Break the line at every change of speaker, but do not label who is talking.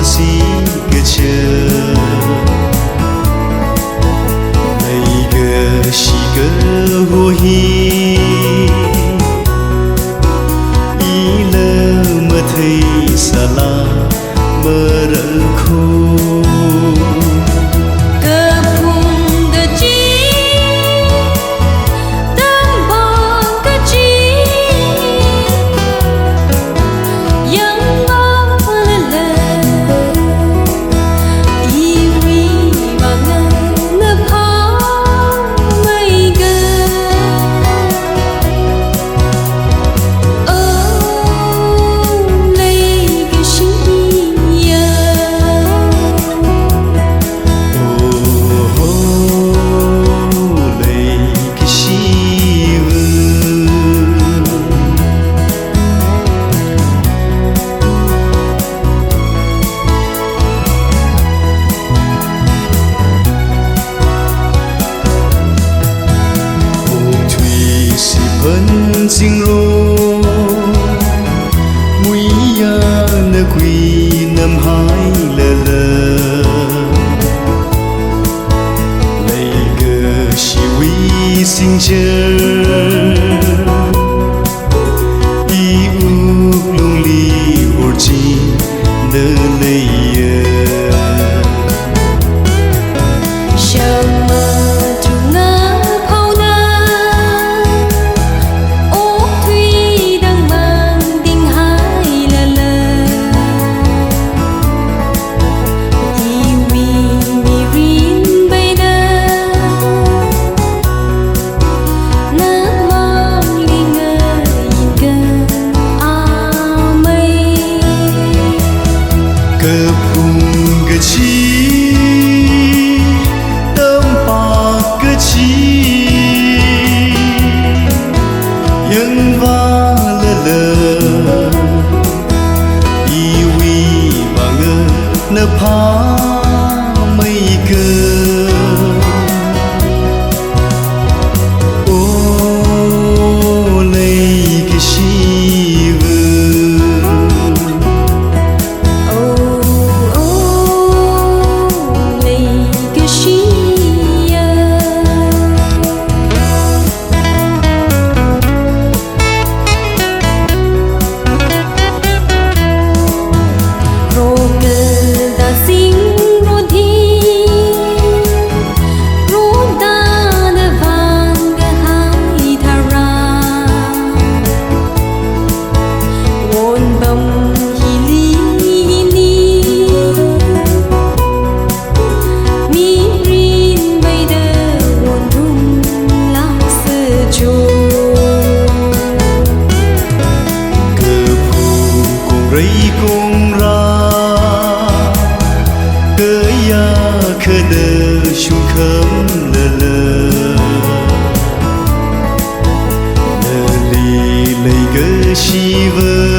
si cái chờ này cái si cái hồ hi ý lơ mơ thấy xa la mơ rỡ khô vẫn sinh lô nguy ya nơ quy nâm hai lơ lơ lấy cơ si quy sinh chờ y u lung li or chi nơ lấy cơ phùng cơ chi tâm bạc cơ chi yang va lơ lơ iwi bang nơ pa mây cơ ô lấy cái chi cùng ra cơ ya khờ đơ chung khấm lơ lơ lơ li lấy cơ chi vơ